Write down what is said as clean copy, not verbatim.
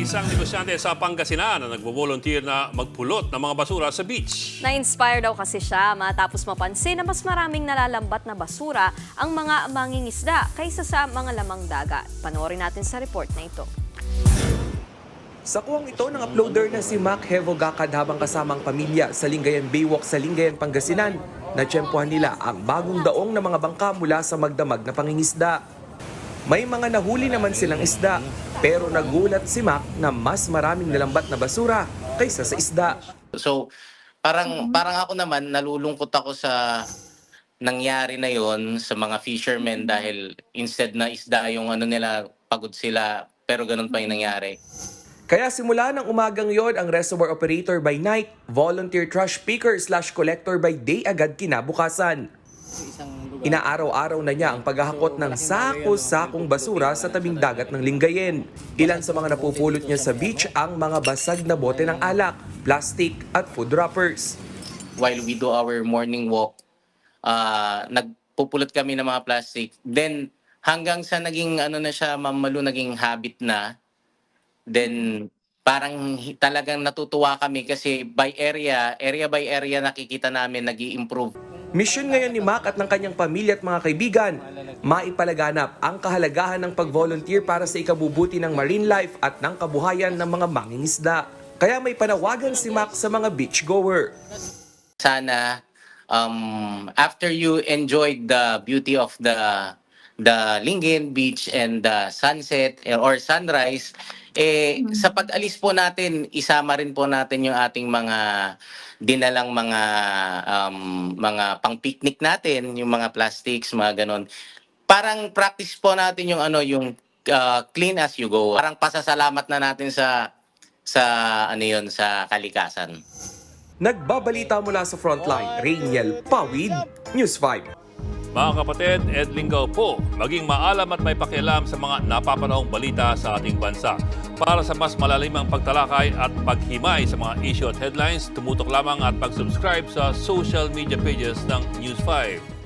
isang negosyante sa Pangasinan na nagbo-volunteer na magpulot ng mga basura sa beach. Na-inspire daw kasi siya matapos mapansin na mas maraming nalalambat na basura ang mga mangingisda kaysa sa mga lamang dagat. Panoorin natin sa report na ito. Sa kuwang ito ng uploader na si Mac Hevogakad habang kasamang pamilya sa Lingayen Baywalk sa Lingayen, Pangasinan, natsyempohan nila ang bagong daong na mga bangka mula sa magdamag na pangingisda. May mga nahuli naman silang isda, pero nagulat si Mac na mas maraming nalambat na basura kaysa sa isda. So, parang ako naman, nalulungkot ako sa nangyari na yon sa mga fishermen dahil instead na isda yung ano nila, pagod sila, pero ganun pa yung nangyari. Kaya simula ng umagang yon ang reservoir operator by night, volunteer trash picker/collector by day agad kinabukasan. Inaaraw-araw na niya ang paghahakot ng sako-sakong basura sa tabing dagat ng Lingayen. Ilan sa mga napupulot niya sa beach ang mga basag na bote ng alak, plastic at food wrappers. While we do our morning walk, nagpupulot kami ng mga plastic. Then hanggang sa naging ano na siya, Ma'am Malu, naging habit na. Then parang talagang natutuwa kami kasi by area by area nakikita namin nag-i-improve. Misyon ngayon ni Mac at ng kanyang pamilya at mga kaibigan, maipalaganap ang kahalagahan ng pag-volunteer para sa ikabubuti ng marine life at ng kabuhayan ng mga mangingisda. Kaya may panawagan si Mac sa mga beachgoer. Sana after you enjoyed the beauty of the Lingayen Beach and the sunset or sunrise, sa pag-alis po natin, isama rin po natin yung ating mga dinalang mga pang-picnic natin, yung mga plastics, mga ganon. Parang practice po natin yung yung clean as you go. Parang pasasalamat na natin sa kalikasan. Nagbabalita mula sa Frontline, Rainiel Pawid, News 5. Mga kapatid, Ed Lingaw po, maging maalam at may pakialam sa mga napapanahong balita sa ating bansa. Para sa mas malalimang pagtalakay at paghimay sa mga issue at headlines, tumutok lamang at pag-subscribe sa social media pages ng News 5.